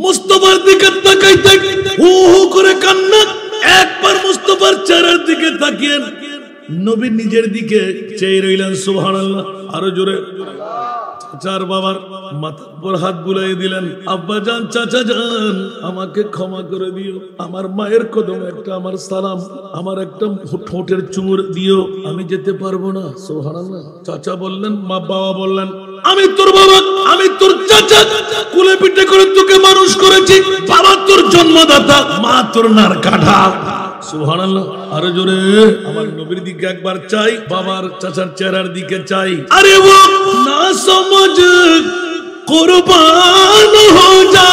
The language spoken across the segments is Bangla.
মুস্তাফার দিকে তাকাইতে হু হু করে কান্না। একবার মুস্তাফার চেহারার দিকে তাকিয়ে নবী নিজের দিকে চেয়ে রইলেন। সুবহানাল্লাহ, আরো জোরে। চাচার বাবার মাথার উপর হাত বুলাই দিলেন। আব্বা জান, চাচা জান, আমাকে ক্ষমা করে দিও। আমার মায়ের কদমে একটা আমার সালাম, আমার একটা ঠোঁটের চুমুর দিও, আমি যেতে পারবো না। সুবহানাল্লাহ। চাচা বললেন, বাবা বললেন, আমি তোর বাবা, আমি তোর চাচা, কুলে পিঠে করে তোকে মানুষ করেছি। বাবা তোর জন্মদাতা, মা তোর নার কাঠা। সুবহানাল্লাহ, আরো জোরে। আমার নবীর দিকে একবার চাই, বাবার চাচার চেহারার দিকে চাই। আরে ও না সমঝ কুরবান হো যা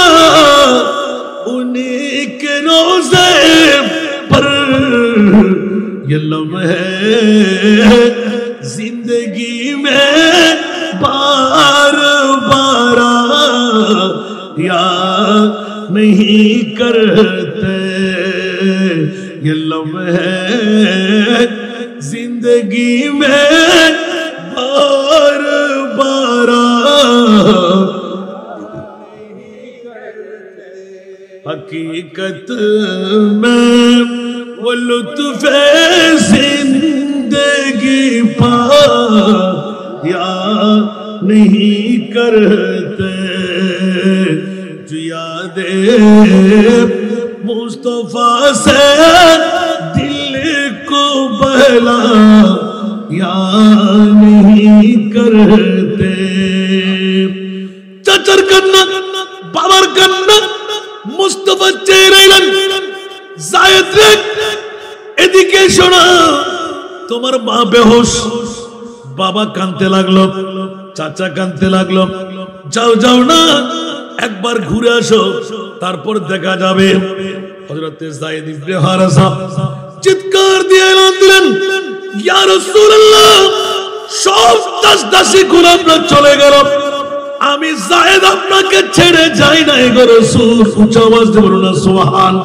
উन्हीं के रोज़े पर, ये लम्हे जिंदगी में बार बार याद नहीं करते, ये लम्हे जिंदगी में बार बार हकीकत में वो लुत्फ़े जिंदगी पाया नहीं करते, जो यादे मुस्तफा से दिल को बहला या नहीं करते। चाचार कन्ना, बाबार कन्ना, मुस्तफा চেয়ে জায়েদ রে, এদিকে শোনা। তোমার মা বেহুশ, বাবা কাঁদতে লাগলো, চাচা কাঁদতে লাগলো। যাও যাও না, একবার ঘুরে আসো, তারপর দেখা যাবে। হযরত যায়েদ ইবনে হারেসা চিৎকার দিয়ে এলান দিলেন, ইয়া রাসূলুল্লাহ, সব দাসী গোলামরা চলে গেল, আমি যায়েদ আপনাকে ছেড়ে যাই না গো রাসূল। উচ্চ আওয়াজ দিয়ে বলুন না সুবহান।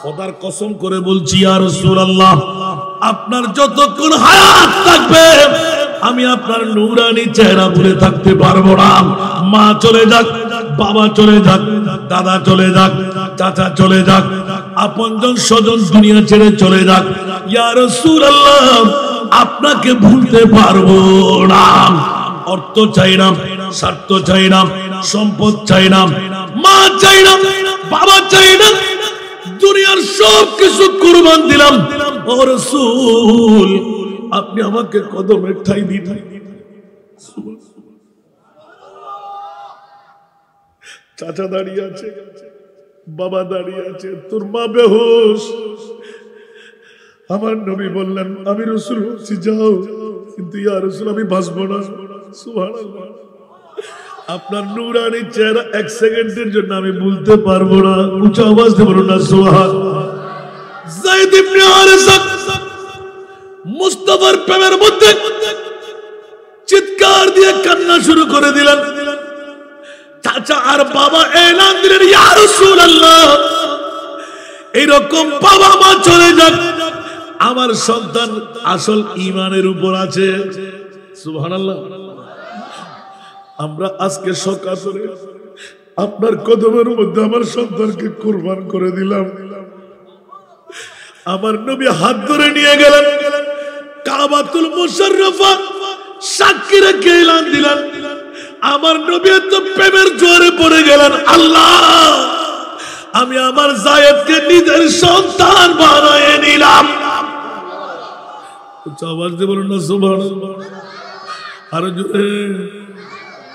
খোদার কসম করে বলছি ইয়া রাসূলুল্লাহ, আপনার যতক্ষণ হায়াত থাকবে আমি আপনার নূরানি চেহারা ভুলে থাকতে পারবো না। মা চলে যাক, বাবা চলে যাক, দাদা চলে যাক, চাচা চলে যাক, আপনজন স্বজন দুনিয়া ছেড়ে চলে যাক, ইয়া রাসূলুল্লাহ আপনাকে ভুলতে পারবো না। অর্থ চাই না, স্বার্থ চাই না, সম্পদ চাই না, মা চাই না, বাবা চাই না, দুনিয়ার সব কিছু কুরবান দিলাম। ও রাসূল, আপনি আমাকে কদমে ঠাই দিন। চাচা দাঁড়িয়ে আছে, বাবা দাঁড়িয়ে আছে, তোর মা বেহুশ। আমার নবী বললেন, আমি রাসূল বলছি যাও, কিন্তু ইয়া রাসূল আমি বাঁচবো না। সুবহানাল্লাহ, আপনার নূরানি চেহারা এক সেকেন্ডের জন্য আমি ভুলতে পারবো না। উচ্চ আওয়াজ দিয়ে বলুন না সুবহানাল্লাহ। যায়েদ ইবনে হারেসা মুস্তাফার প্রেমের মধ্যে চিৎকার দিয়ে কান্না শুরু করে দিলেন। চাচা আর বাবা এলান দিলেন, ইয়া রাসূলুল্লাহ, এরকম বাবা মা চলে যাক, আমার সন্তান আসল ঈমানের উপর আছে। সুবহানাল্লাহ। আমরা আজকে সকালে আপনার কদমের মধ্যে আমার সন্তানকে কুরবান করে দিলাম। আমার নবী হাত ধরে নিয়ে গেলেন, কাবাতুল মুশাররফা সাক্ষী রেখে এলান দিলেন। আমার নবী তো প্রেমের জোরে পড়ে গেলেন, আল্লাহ আমি আমার যায়েদকে নিজের সন্তান বানিয়ে নিলাম। আওয়াজ দিয়ে বলুন না সুবহানাল্লাহ। আরো জোরে,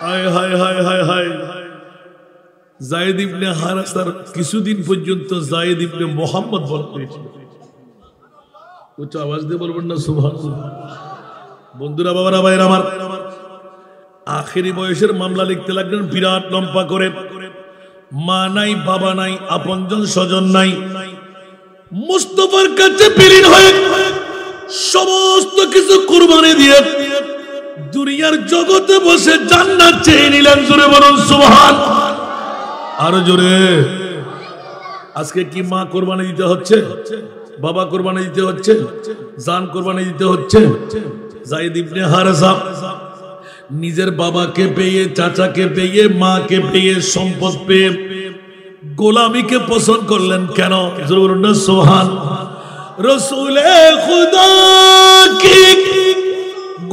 হায় হায় হায় হায় হায়। যায়েদ ইবনে হারেসার কিছুদিন পর্যন্ত যায়েদ ইবনে মুহাম্মদ বলা হয়েছিল। উচ্চ আওয়াজ দিয়ে বলবেন না সুবহানাল্লাহ। বন্ধুরা, বাবারা, ভাইরা আমার, আখেরি বয়সের মামলা লিখতে লাগলেন বিরাট লম্বা করে। মা নাই, বাবা নাই, আপনজন স্বজন নাই। মুস্তাফার কাছে বিলীন হয়ে সমস্ত কিছু কুরবানি দিয়ে দুনিয়ার জগতে বসে জান্নাত চেয়ে নিলেন। জোরে বলুন সুবহানাল্লাহ। আরো জোরে। আজকে কি মা কুরবানি দিতে হচ্ছে, বাবা কুরবানি দিতে হচ্ছে, জান কুরবানি দিতে হচ্ছে। যায়েদ ইবনে হারেসা নিজের বাবাকে পেয়ে, চাচাকে পেয়ে, মাকে পেয়ে, সম্পদ পেয়ে গোলামীকে পছন্দ করলেন কেন? জোরে বলুন না সুবহান। রসূলে খুদা কি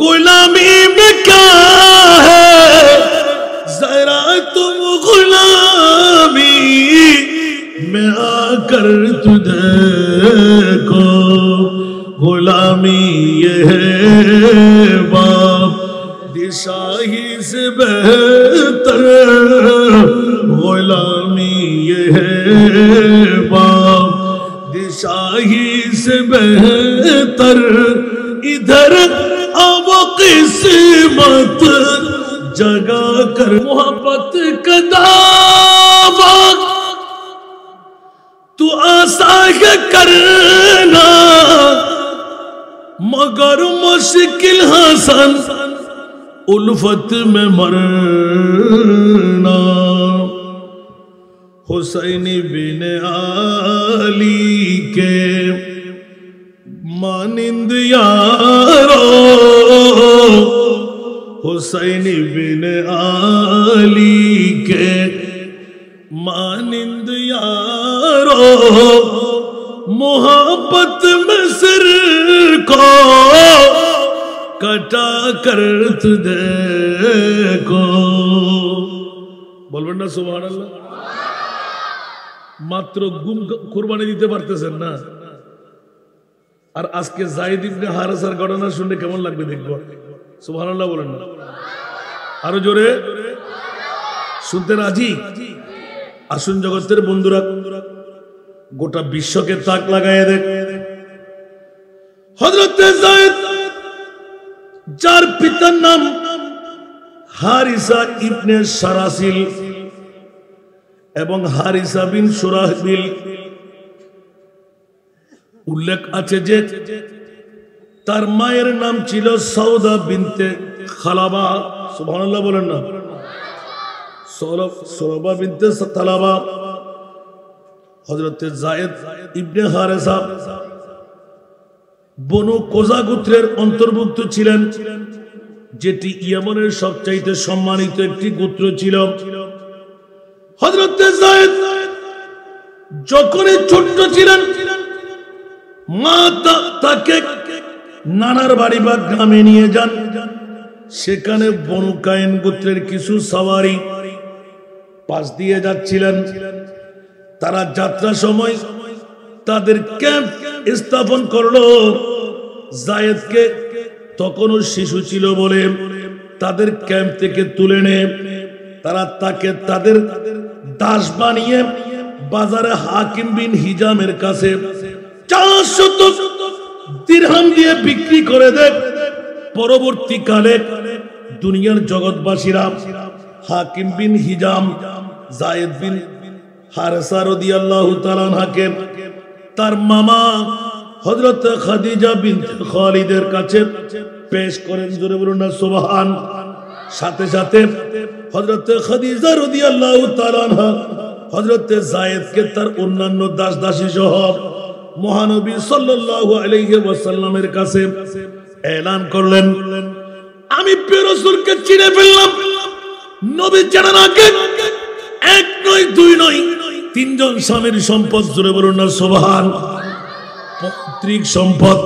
গোলামি में क्या है, जरा तुम गुलामी में आकर तुझे को, गुलामी ये है बाप दिशाही से बेहतर, गुलामी ये है बाप दिशाही से बेहतर, इधर अब किस्मत जगा कर मोहब्बत का दावा तू आसा है करना, मगर मुश्किल हसन उल्फत में मरना। हुसैन बिन आली के मानिंद यारो, हुसैन बिन आली के मानिंद यारो, मोहब्बत में सिर को कटा कर देखो। বলবেন না সুবহানাল্লাহ? মাত্র গুম কুরবানি দিতে পারতেছেন না, আর আজকে যায়েদ ইবনে হারেসার ঘটনা শুনলে কেমন লাগবে দেখবো। সুবহানাল্লাহ বলেন না? আরো জোরে শুনতে রাজি? আসুন জগতের বন্ধুরা, গোটা বিশ্বকে তাক লাগায় দেখ। হযরত যায়েদ, যার পিতার নাম হারিসা ইবনে সারাসিল এবং হারিসা বিন সুরাহবিল, উল্লেখ আছে যে তার মায়ের নাম ছিল সৌদা বিনতে খালাবা। সুবহানাল্লাহ বলেন না? সৌবা বিনতে তালাবা। হযরত যায়েদ ইবনে হারেসা বনু কোজা গোত্রের অন্তর্ভুক্ত ছিলেন, যেটি ইয়েমেনের সবচাইতে সম্মানিত একটি গোত্র ছিল। হযরত যায়েদ যখনই ছোট্ট ছিলেন, মা তাকে নানার বাড়ি বা গ্রামে নিয়ে যান। সেখানে বনু কায়েন গোত্রের কিছু সওয়ারি পাশ দিয়ে যাচ্ছিলেন। তারা যাত্রা সময় তাদের ক্যাম্প স্থাপন করলো। যায়েদকে তখনও শিশু ছিল বলে তাদের ক্যাম্প থেকে তুলে নিয়ে তারা তাকে তাদের দাস বানিয়ে বাজারে হাকিম বিন হিজামের কাছে 400 দিরহাম দিয়ে বিক্রি করে দেয়। পরবর্তীকালে দুনিয়ার জগৎবাসীরা হাকিম বিন হিজাম যায়েদ বিন হারেসা রাদিয়াল্লাহু তাআলা আনহাকে তার মামা হযরত খাদিজা বিনতে খালিদের কাছে পেশ করেন। জোরে বলুন না সুবহান। সাথে সাথে হযরত খাদিজা রাদিয়াল্লাহু তাআলা আনহা হযরত যায়েদকে তার অন্যান্য দাস দাসী সহ মহানবী সাল্লাল্লাহু আলাইহি ওয়াসাল্লামের কাছে এলান করলেন, আমি প্রিয় রাসূলকে চিনে ফেললাম। নবী জানার আগে এক নয় দুই নয় তিনজন স্বামীর সম্পদ। জোরে বলুন না সুবহান। পৈতৃক সম্পদ,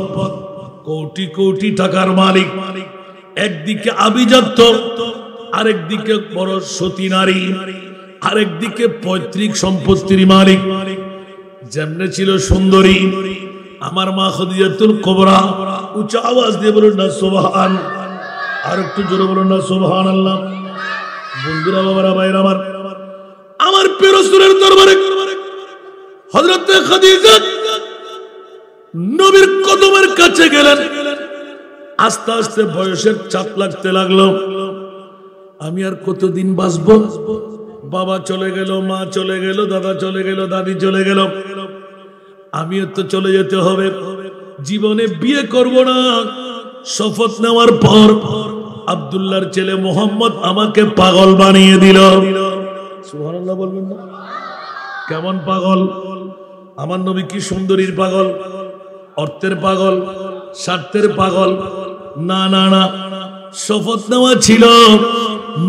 কোটি কোটি টাকার মালিক। একদিকে আভিজাত্য, আরেকদিকে বড় সতী নারী, আরেকদিকে পৈতৃক সম্পত্তির মালিক। যেমনে ছিল সুন্দরী আমার মা খাদিজাতুল কুবরা। উচ্চ আওয়াজ দিয়ে বলুন না সুবহান। আর একটু জোরে বলুন না সুবহানাল্লাহ। বন্ধুরা, বাবারা, ভাইরা আমার, আমার প্রিয় রাসূলের দরবারে হযরত খাদিজা নবীর কদমের কাছে গেলেন। আস্তে আস্তে বয়সের চাপ লাগতে লাগলো। আমি আর কতদিন বাঁচবো? বাবা চলে গেল, মা চলে গেল, দাদা চলে গেল, দাদি চলে গেল, আমিও তো চলে যেতে হবে। জীবনে বিয়ে করব না। শপথ নেওয়ার পর আব্দুল্লাহর ছেলে মোহাম্মদ আমাকে পাগল বানিয়ে দিল। সুবহানাল্লাহ বলবেন না? কেমন পাগল? আমার নবী কি সুন্দরীর পাগল, অর্থের পাগল, স্বার্থের পাগল? না না না, শপথ নেওয়া ছিল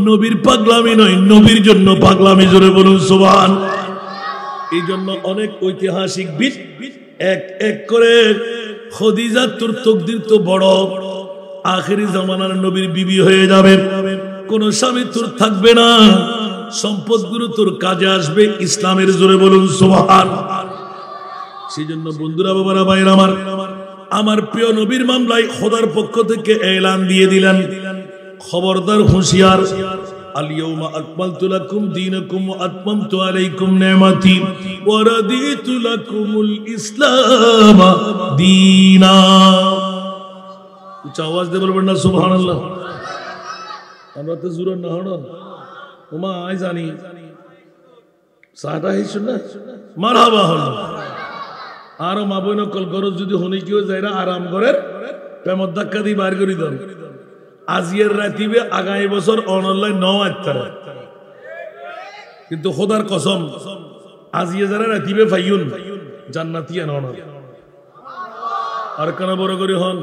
নবীর পাগলামি নয়, নবীর জন্য পাগলামি। জোরে বলুন সুবহান। এই জন্য অনেক ঐতিহাসিকবিদ এক এক করে খদিজা তোর তকদির তো বড়, আখেরি জামানার নবীর বিবি হয়ে যাবে, কোন স্বামী তোর থাকবে না, সম্পদগুলো তোর কাজে আসবে। ইসলামের জোরে বলুন সুবহানাল্লাহ। সেই জন্য বন্ধুরা, বাবারা, ভাইরা আমার প্রিয় নবীর মামলায় খোদার পক্ষ থেকে এলান দিয়ে দিলেন, খবরদার, হুঁশিয়ার, আল-ইয়াউমা আকমালতু লাকুম দীনাকুম ওয়া আতমামতু আলাইকুম নি'মাতি ওয়া রাদিতু লাকুমুল ইসলাম দীনা। উচ্চ আওয়াজ দিয়ে বলবেন না সুবহানাল্লাহ। আমরা তো জোরে না হলো ওমা আই জানি সাটা হিস না মারহাবা হলো। আর মা বোন কল গরজ যদি হনি কেউ যাইরা আরাম করেন প্রেমত ধাক্কা দিয়ে বার করে দেন। আজিয়ের রাতিবে আগামী বছর অনলাইন ন আত্মারা, কিন্তু খোদার কসম আজিয়ে যারা রাতিবে ফাইউন জান্নাতিয়া নন। আর কেন বড় করে হন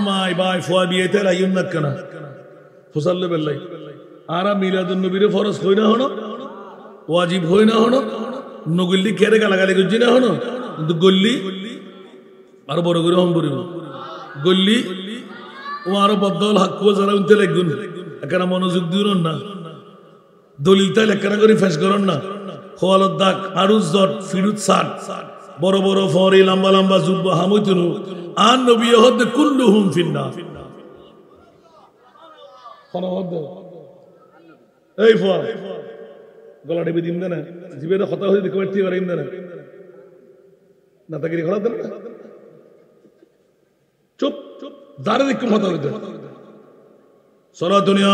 মাই বাই ফুয়া বিয়েতে রাইউন না কেনা ফুসাল্লে বেল্লাই আর মিলাদুন নবীরে ফরজ হই না হনো, ওয়াজিব হই না হনো, নগল্লি খেরে গালাগালি করছি না হনো, কিন্তু গল্লি আরো বড় করে হন বলিব গল্লি ও আরো বদল হাক্কুয়া যারা উনতে লাগুন এখানে মনোযোগ দিন না, দলিল তাই লেখানা করে ফেস করুন না, খোয়ালত দাগ আরুজ জট ফিরুত সাট বড় বড় ফরে লম্বা লম্বা জুব্বা হামুতুনু আন নবী হদ কুল্লুহুম ফিন্নার। এই ফোয়া গলা টেপে দিন না, জীবের কথা হয়ে দেখে ঠিক করে না, না তাকে খোলা দেন না, চুপ চুপ দাঁড়ে দেখুন কথা হইতে সারা দুনিয়া।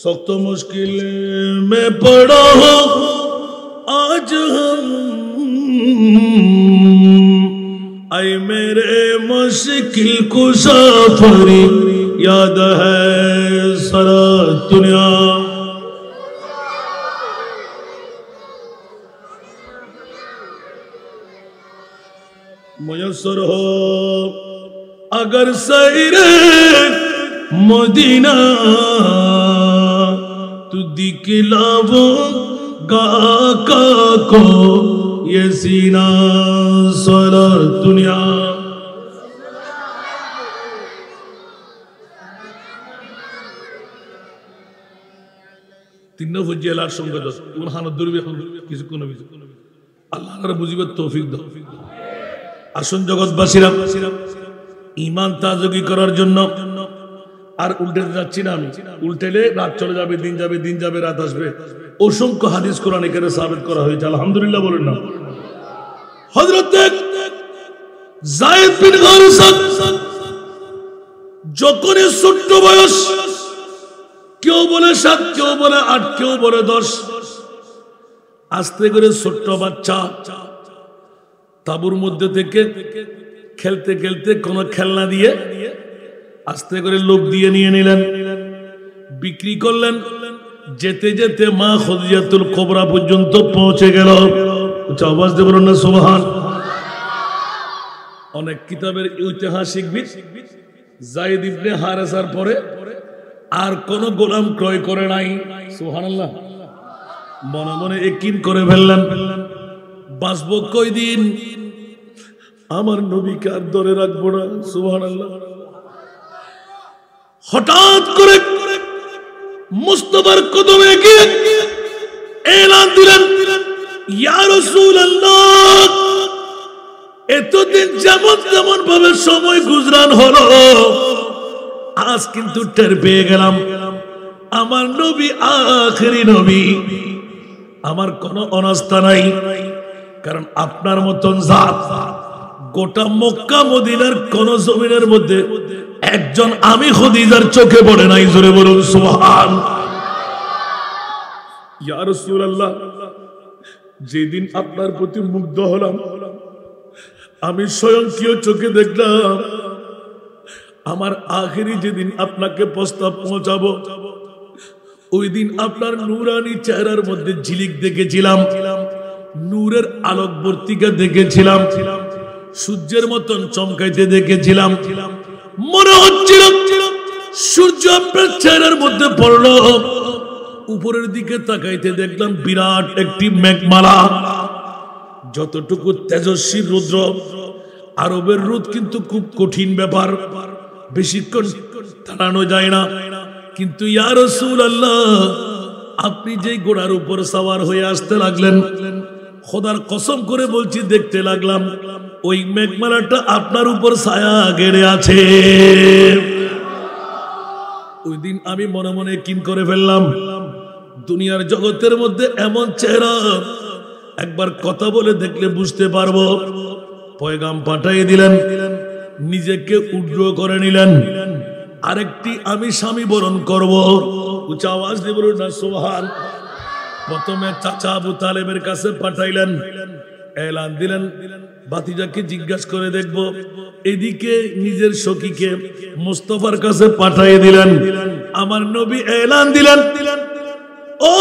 सख्त मुश्किल में पड़ा हो आज हम, आए मेरे मुश्किल कुशा फरी याद है सारा दुनिया। मुयस्सर हो अगर सैरे मदीना तू दिखलावोगा आका को ये सीना सारा दुनिया। তিন ফজিলার সঙ্গে দশ কোন হানত দূরবে এখন কিছু কোন আল্লাহর বুঝিবার তৌফিক দাও। আসুন জগৎবাসীরা, ঈমান তাজগী করার জন্য আর উল্টেতে যাচ্ছি না আমি, উল্টেলে রাত চলে যাবে, দিন যাবে, দিন যাবে, রাত আসবে। অসংখ্য হাদিস কোরআন এখানে সাবিত করা হয়েছে, আলহামদুলিল্লাহ বলেন না। হযরত যায়েদ বিন হারিসা যখন ছোট্ট বয়স, কেউ বলে 7, কেউ বলে 8, কেউ বলে 10, আস্তে করে ছোট্ট বাচ্চা তাবুর মধ্যে থেকে খেলতে খেলতে কোন খেলনা দিয়ে আস্তে করে লোক দিয়ে নিয়ে নিলেন, বিক্রি করলেন। যেতে যেতে মা খাদিজাতুল কুবরা পর্যন্ত পৌঁছে গেল। আওয়াজ দিয়ে বলুন না সুবহান। অনেক কিতাবের ঐতিহাসিকবিদ যায়েদ ইবনে হারেসার পরে আর কোন গোলাম ক্রয় করে নাই। সুবহানাল্লাহ। মনে মনে ইয়াকিন করে ফেললেন, বাঁচবো কয়দিন, আমার নবীকে আর ধরে রাখবো না। সুবহানাল্লাহ। হঠাৎ করে মুস্তাফার কদমে গিয়ে এলান দিলেন, ইয়া রাসূলুল্লাহ, এতদিন যেমন যেমন ভাবে সময় গুজরান হলো, আজ কিন্তু টের পেয়ে গেলাম আমার নবী আখেরি নবী, আমার কোনো অনাস্থা নাই। কারণ আপনার মতন জাত গোটা মক্কা মদিনার কোন জমিনের মধ্যে একজন আমি খাদিজার চোখে পড়ে নাই। জোরে বলুন সুবহান। ইয়া রাসূলুল্লাহ, যেদিন আপনার প্রতি মুগ্ধ হলাম, আমি স্বয়ংক্রিয় চোখে দেখলাম আমার আখেরি যেদিন আপনাকে প্রস্তাব পৌঁছাবো, ওই দিন আপনার নূরানি চেহারার মধ্যে ঝিলিক দেখেছিলাম, নূরের আলোকবর্তিকা দেখেছিলাম, সূর্যের মতন চমকাইতে দেখেছিলাম। মনে হচ্ছিল সূর্য আপনার চেহারার মধ্যে পড়লো। উপরের দিকে তাকাইতে দেখলাম বিরাট একটি মেঘমালা, যতটুকু তেজস্বী রুদ্র। আরবের রোদ কিন্তু খুব কঠিন ব্যাপার, বেশিক্ষণ দাঁড়ানো যায় না। কিন্তু ইয়া রাসূলুল্লাহ, আপনি যে ঘোড়ার উপর সওয়ার হয়ে আসতে লাগলেন, খোদার কসম করে বলছি দেখতে লাগলাম ওই মেঘমালাটা আপনার উপর ছায়া গেড়ে আছে। ওই দিন আমি মনে মনে কিন করে ফেললাম, দুনিয়ার জগতের মধ্যে এমন চেহারা একবার কথা বলে দেখলে বুঝতে পারবো। পয়গাম পাঠিয়ে দিলেন, নিজেকে উড্র করে নিলেন। আরেকটি আমি স্বামী বরণ করব, উচ্চ আওয়াজ দিয়ে বলুন না সুবহান। প্রথমে চাচা আবু তালেবের কাছে পাঠাইলেন, এলান দিলেন, ভাতিজাকে জিজ্ঞাসা করে দেখব। এদিকে নিজের সখীকে মুস্তাফার কাছে পাঠিয়ে দিলেন। আমার নবী এলান দিলেন, ও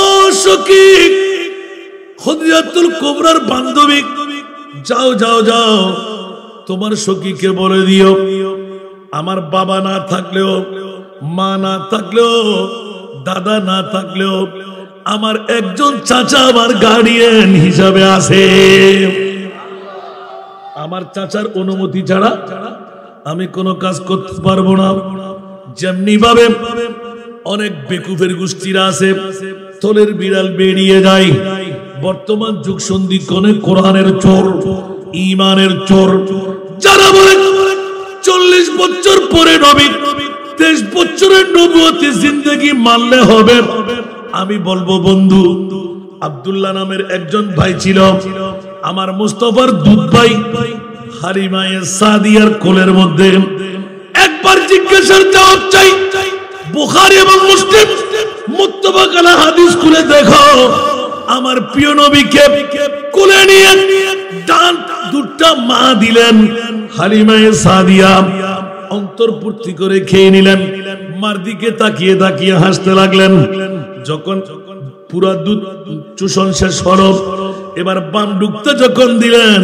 সখী খদিজাতুল কুবরার বান্ধবী, যাও যাও যাও, তোমার সখীকে বলে দিও আমার বাবা না থাকলেও, মা না থাকলেও, দাদা না থাকলেও আমার একজন চাচা আমার গার্ডিয়ান হিসাবে আছে। আমার চাচার অনুমতি ছাড়া আমি কোনো কাজ করতে পারবো না। যেমনি ভাবে অনেক বেকুফের গোষ্ঠীরা আছে, থলের বিড়াল বেরিয়ে যায়। বর্তমান যুগ সন্ধিক্ষণে কোরআনের চোর, ঈমানের চোর, যারা বলে 40 বছর পরে নবী, 23 বছরের নবুয়তি জিন্দেগি মানলে হবে। আমি বলবো বন্ধু, আব্দুল্লাহ নামের একজন ভাই ছিল, আমার মুস্তাফার দুধ ভাই, হালিমায়ে সাদিয়ার কোলের মধ্যে। একবার জিজ্ঞাসার জবাব চাই, বুখারী এবং মুসলিম মুত্তাফাক আলা হাদিস খুলে দেখো, আমার প্রিয় নবীকে কোলে নিয়ে ডান দুধটা মা দিলেন, হালিমায়ে সাদিয়া অন্তর্পূর্তি করে খেয়ে নিলেন। মার দিকে তাকিয়ে তাকিয়ে হাসতে লাগলেন। যখন পুরা দুধ চুষণ শেষ হলো, এবার বাম ডুকতে যখন দিলেন,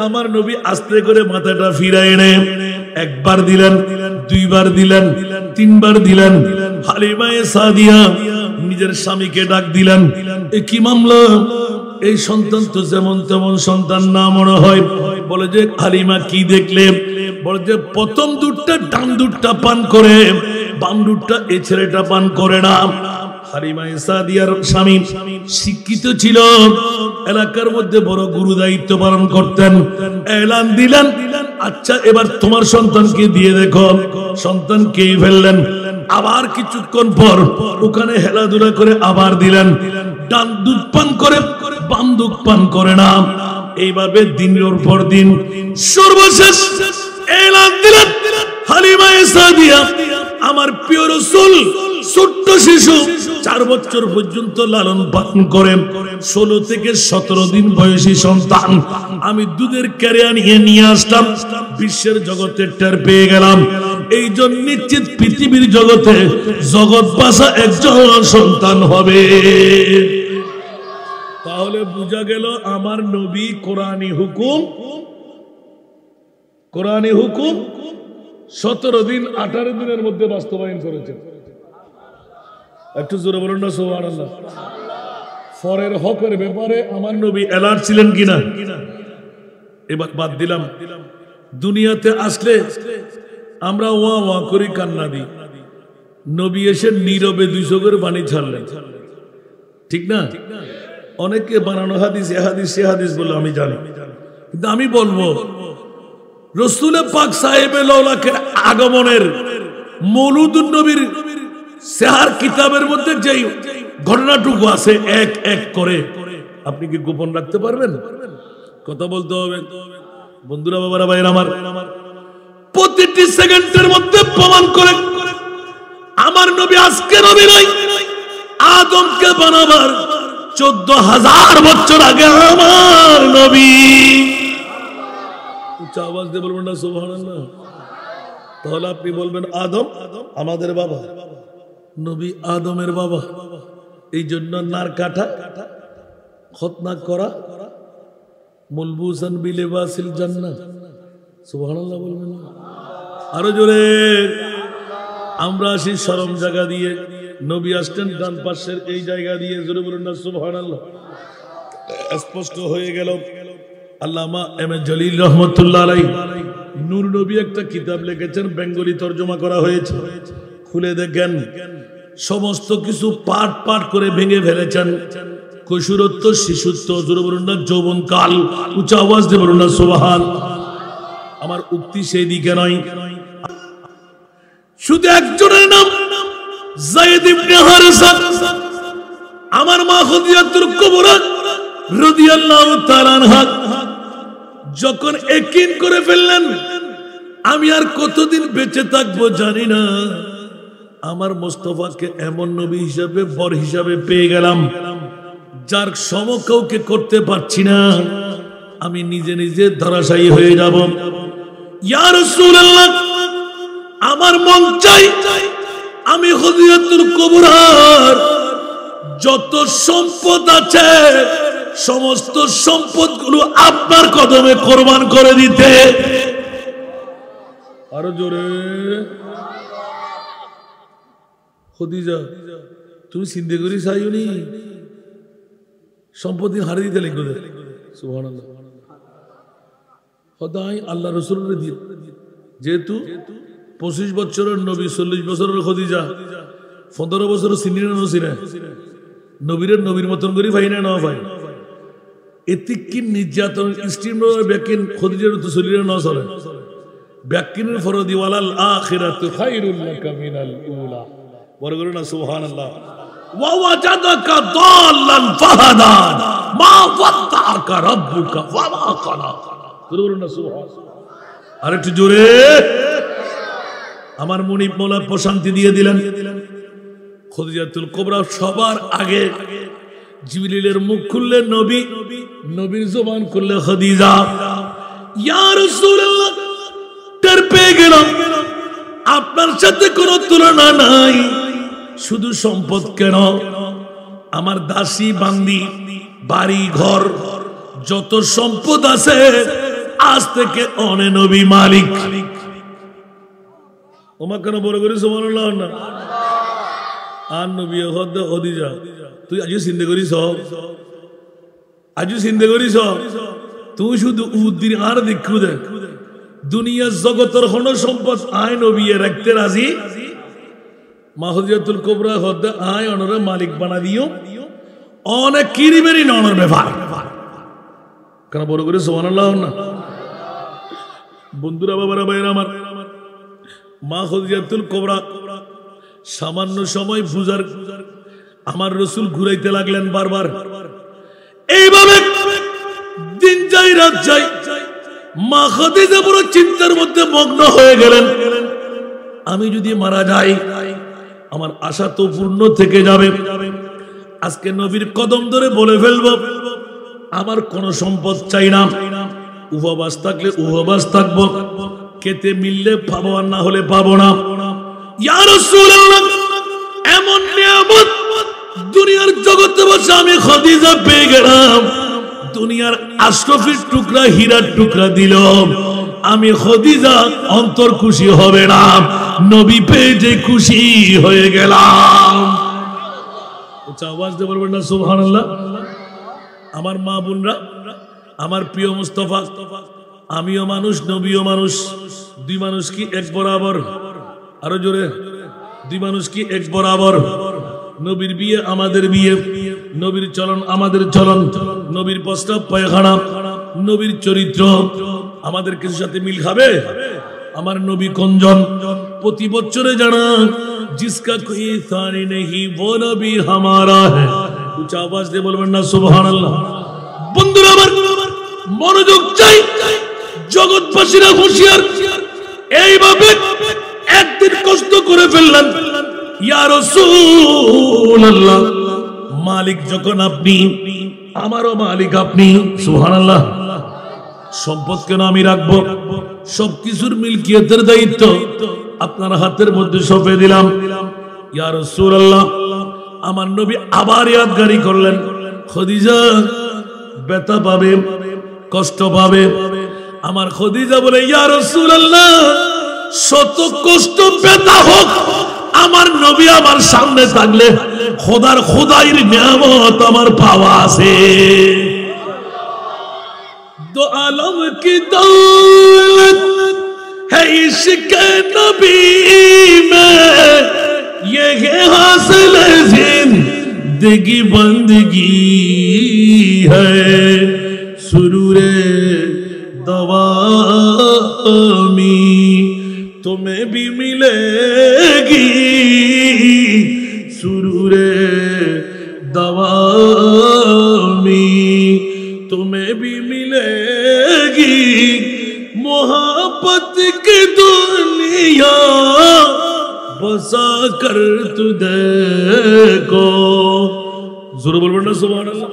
আমার নবী আস্তে করে মাথাটা ফিরায় এনে একবার দিলেন, দুইবার দিলেন, তিনবার দিলেন। হালিমায়ে সাদিয়া নিজের স্বামীকে ডাক দিলেন, এ কি মামলা? এই সন্তান তো যেমন তেমন সন্তান না মনে হয়। বলে যে হালিমা কি দেখলে? বলে যে প্রথম দুধটা ডান দুধটা পান করে, বাম দুধটা এই ছেলেটা পান করে না। হালিমায়ে সাদিয়ার স্বামী শিক্ষিত ছিল, এলাকার মধ্যে বড় গুরু দায়িত্ব পালন করতেন। এলান দিলেন, আচ্ছা এবার তোমার সন্তানকে দিয়ে দেখো। সন্তানকেই ফেললেন। আবার কিছুক্ষণ পর ওখানে হেলাধুলা করে আবার দিলেন। ডান দুধ পান করে, বাম দুধ পান করে না। এইভাবে দিনের পর দিন সর্বশেষ এলান দিলেন, হালিমায়ে সাদিয়া আমার প্রিয় রাসূল ছোট্ট শিশু 4 বছর পর্যন্ত লালন পালন করেন। 16 থেকে 17 দিন বয়সী সন্তান আমি দুধের ক্যারিয়া নিয়ে আসলাম। বিশ্বের জগতে টের পেয়ে গেলাম, এই জন্য নিশ্চিত পৃথিবীর জগতে জগৎ বাসা একজন সন্তান হবে। তাহলে বোঝা গেল আমার নবী কোরআনী হুকুম 17 দিন 18 দিনের মধ্যে বাস্তবায়ন করেছেন। একটু জোরে বলুন না সুবহানাল্লাহ। ফরের হকের ব্যাপারে আমার নবী অ্যালার্ট ছিলেন কিনা? এবার বাদ দিলাম, দুনিয়াতে আসলে আমরা ওয়া ওয়া করি, কান্না দিই। নবী এসে নীরবে 2 চোখের পানি ছাড়লেন, ঠিক না? অনেকে বানানো হাদিস, এ হাদিস সে হাদিস বলে আমি জানি, কিন্তু আমি বলবো রাসূল পাক সাহেবে লওলাকের আগমনের মৌলুদুন নবীর সেহার কিতাবের মধ্যে যেই ঘটনাটুকু আছে এক এক করে আপনি কি গোপন রাখতে পারবেন? কথা বলতে হবে বন্ধুরা, বাবারা, ভাইরা আমার। প্রতিটি সেকেন্ডের মধ্যে প্রমাণ করে আমার নবী আজকে নবী নয়, আদমকে বানাবার 14,000 বছর আগে আমার নবী। উচ্চ আওয়াজ দিয়ে বলবেন না সুবহানাল্লাহ। তাহলে আপনি বলবেন আদম আমাদের বাবা, নবী আদমের বাবা। এই জন্য নার কাটা খতনা করা মুলবুসান বিলিবাসিল জান্নাহ। সুবহানাল্লাহ বলবেন আরো জোরে। আমরা আসি শরম জায়গা দিয়ে, নবী আসতেন ডান পাশের এই জায়গা দিয়ে। জোরে বলুন না সুবহানাল্লাহ। স্পষ্ট হয়ে গেল। আল্লামা এম এ জলিল রহমতুল্লাহ আলাইহি নূর নবী একটা কিতাব লিখেছেন, বেঙ্গলি তরজমা করা হয়েছে। খুলে দেখেন, সমস্ত কিছু পাট পাট করে ভেঙে ফেলেছেন। কৈশোরত্ব, শিশুত্ব, জোরে বলুন না যৌবনকাল, উচ্চ আওয়াজ দিয়ে বলুন না সুবহান। আমার উক্তি সেই দিকে নয়, শুধু একজনের নাম যায়েদ ইবনে হারেসা। আমার মা খাদিজাতুল কুবরা রাদিয়াল্লাহু তাআলা আনহা যখন ইয়াকিন করে ফেললেন আমি আর কতদিন বেঁচে থাকবো জানি না, আমার মুস্তাফাকে এমন নবী হিসাবে, বর হিসাবে পেয়ে গেলাম যার সম কাউকে করতে পারছি না, আমি নিজে নিজে ধরাশায়ী হয়ে যাব। ইয়া রাসূলুল্লাহ, আমার মন চাই আমি খাদিজাতুল কুবরার যত সম্পদ আছে সমস্ত সম্পদগুলো আপনার কদমে কোরবান করে দিতে। আরো জোরে। খাদিজা, তুমি চিন্তা করি চাইনি সম্পত্তি হারে দিতে লিখবে। সুবহানাল্লাহ। সদাই আল্লাহ রাসূলের দিয়ে, যেহেতু 25 বছরের নবী, 40 বছরের খাদিজা, 15 বছরের সিনিয়র নসিনা নবীর নবীর মতন করি ভাই না ভাই। এতে কি নির্যাতন স্টিম ব্যাকিন খাদিজার তো শরীরে না চলে। ব্যাকিনের ফরদি ওয়ালাল আখিরাতু খায়রুল লাকা মিনাল উলা। বড় করে না সুবহানাল্লাহ। ওয়া ওয়াজাদাকা দাল্লান ফাহাদা মা ওয়াত্তাকা রাব্বুকা ওয়া মা ক্বালা। বড় না সুবহানাল্লাহ। আরেকটু জোরে। আমার মুনিব মওলা প্রশান্তি দিয়ে দিলেন। খাদিজাতুল কুবরা সবার আগে জিবরিলের মুখ খুললে নবী, নবীর জবান খুললে খাদিজা। ইয়া রাসূলুল্লাহ, টের পেয়ে গেলাম আপনার সাথে কোনো তুলনা নাই। শুধু সম্পদ কেন, আমার দাসী বান্দি, বাড়ি ঘর, যত সম্পদ আছে আজ থেকে অনে নবী মালিক। ওমা কেন বড় করে সুবহানাল্লাহ না। আর নবী খাদিজা, তুই আজও চিন্তা করিস, আজও চিন্তা করিস, তুই শুধু উদ্দিন আর দেখু দে দুনিয়ার জগতের কোন সম্পদ আয় নবী রাখতে রাজি। মা খাদিজাতুল কুবরা হদ্দে আয় অনরে মালিক বানা দিও, অনেক কিরিবেরি ননর ব্যাপার। কেন বড় করে সুবহানাল্লাহ না। বন্ধুরা, বাবারা, ভাইরা আমার, মা খাদিজাতুল কুবরা সামান্য সময় বুঝার আমার রাসূল ঘুরাইতে লাগলেন বারবার। এইভাবে দিন যাই রাত যাই, মা খাদিজা বড় চিন্তার মধ্যে মগ্ন হয়ে গেলেন। আমি যদি মারা যাই আমার আশা তো পূর্ণ থেকে যাবে। আজকে নবীর কদম ধরে বলে ফেলবো আমার কোন সম্পদ চাই না, উপবাস থাকলে উপবাস থাকবো, খেতে মিললে পাবো আর না হলে পাবো না। ইয়া রাসূলুল্লাহ, এমন নিয়ামত দুনিয়ার জগতে বসে আমি খাদিজা পেয়ে গেলাম। দুনিয়ার আশরাফের টুকরা, হীরার টুকরা দিল, আমি খাদিজা অন্তর খুশি হবে না, নবী পেয়ে যে খুশি হয়ে গেলাম। আওয়াজ দিয়ে বলবেন না সুবহানাল্লাহ। আমার মা বোনরা, আমার প্রিয় মুস্তাফা, আমিও মানুষ, নবীও মানুষ, দুই মানুষ কি এক বরাবর? আরো জোরে, দুই মানুষ কি এক বরাবর? নবীর বিয়ে আমাদের বিয়ে, নবীর চলন আমাদের চলন, নবীর প্রস্তাব পায়খানা, নবীর চরিত্র আমাদের কিছুর সাথে মিল খাবে? আমার নবী কোনজন? প্রতি বছরে জানান জিসকা কোই সানি নেহি वो নবী हमारा है। উচ্চ আওয়াজ দিয়ে বলবেন না সুবহানাল্লাহ। বন্ধুরা আমার, মনোযোগ চাই, জগৎবাসীরা হুঁশিয়ার। এইভাবে একদিন কষ্ট করে ফেললেন। ইয়া রাসূলুল্লাহ, মালিক যখন আপনি, আমারও মালিক আপনি, সুবহানাল্লাহ। সম্পদ কেন আমি রাখবো? সবকিছুর মিলকিয়তের দায়িত্ব আপনার হাতের মধ্যে সঁপে দিলাম। ইয়া রাসূলুল্লাহ, আমার নবী আবার ইয়াদগারি করলেন, খাদিজা ব্যথা পাবে, কষ্ট পাবে। আমার খাদিজা বলে, ইয়া রাসূলুল্লাহ, শত কষ্ট ব্যথা হোক আমার সামনে থাকলে খোদার খোদাইর নিয়ামত আমার পাওয়া আছে। दो आलम की दौलत है इश्क नबी में, ये है हासिल जिंदगी बंदगी है, सुरूरे दवामी तुम्हें भी मिलेगी, सुरूरे दवामी तुम्हें भी मिलेगी, मोहब्बत की दुनिया बसा कर तू देखो। जोर बोलबो ना सुभान अल्लाह।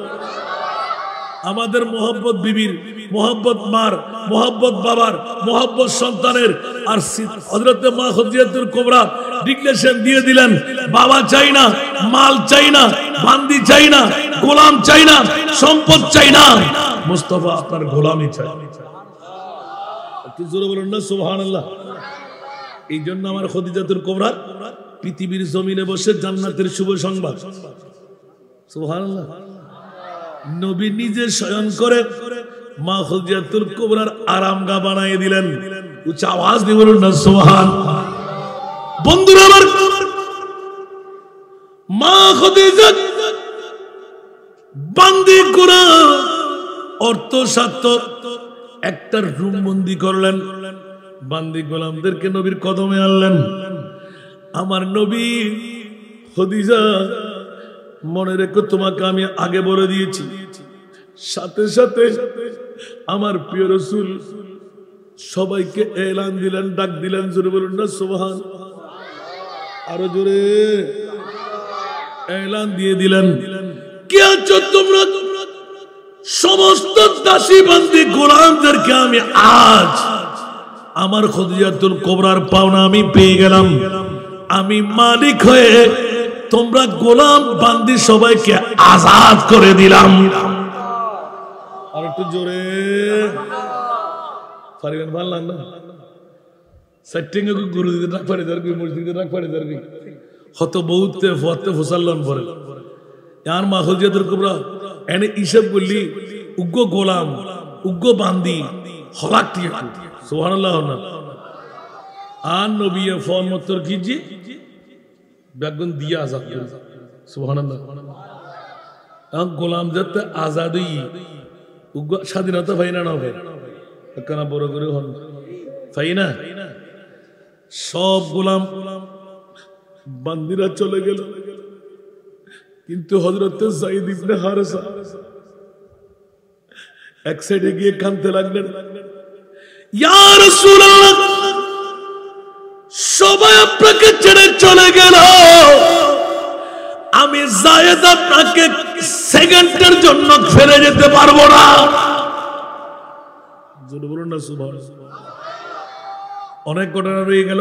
আমাদের মোহাব্বত বিবির, মোহাব্বত মার, মোহাব্বত বাবার, মোহাব্বত সন্তানের, আর হযরতে মা খাদিজাতুল কুবরা ডিক্লেরেশন দিয়ে দিলেন, বাবা চাই না, মাল চাই না, বান্দি চাই না, গোলাম চাই না, সম্পদ চাই না, মুস্তাফা আপনার গোলামি চাই। একটু জোরে বলুন না সুবহানাল্লাহ। এই জন্য আমার খাদিজাতুল কুবরা পৃথিবীর জমিনে বসে জান্নাতের শুভ সংবাদ, সুবহানাল্লাহ, নবী নিজে শয়ন করে মা খাদিজাতুল কুবরার আরামগাহ বানিয়ে দিলেন। উচ্চ আওয়াজ দিয়ে বলুন না সুবহান। বন্ধুরা আমার, মা খাদিজা বান্দি করা অর্থ স্বার্থ একটা রুম বন্দি করলেন, বান্দি গোলামদেরকে নবীর কদমে আনলেন। আমার নবী খাদিজা, মনে রেখো তোমাকে আমি আগে বলে দিয়েছি, সাথে সাথে আমার প্রিয় রাসূল সবাইকে এলান দিলেন, ডাক দিলেন, জোরে বলুন না সুবহান। আরো জোরে এলান দিয়ে দিলেন, কি আছো তোমরা সমস্ত দাসী বান্দি গোলামদেরকে আমি আজ আমার খাদিজাতুল কুবরার পাওনা আমি পেয়ে গেলাম, আমি মালিক হয়ে তোমরা গোলাম বান্দি সবাইকে আজাদ করে দিলাম। আর একটু জোরে পারিবেন, ভালো লাগলো সেটিং এ গুরু দিতে রাখ পারে দরবি, মসজিদে রাখ পারে দরবি, হত বহুতে ফতে ফসাল্লান পরে यार মা খাদিজাতুল কুবরা এনে হিসাব করলি উগ্র গোলাম, উগ্র বান্দি হলাক টিকে সুবহানাল্লাহ না। আর নবী ফরমাতর कीजिए বেগুন দিয়া আজাদ করে, সুবহানাল্লাহ। আর গোলাম যাতে আজাদ হই উগ্র স্বাধীনতা পাই না, না ভাই কেনা বড় করে হন পাই না। সব গোলাম বান্দিরা চলে গেল, কিন্তু হযরতে যায়েদ ইবনে হারেসা এক সাইডে গিয়ে কাঁদতে লাগলেন, ইয়া রাসূলুল্লাহ সবাই আপনাকে ছেড়ে চলে গেল, আমি যায়েদ আপনাকে সেকেন্ডের জন্য ফিরে যেতে পারবো না। জোরে বলুন না সুবহানাল্লাহ। অনেক ঘটনা রয়ে গেল।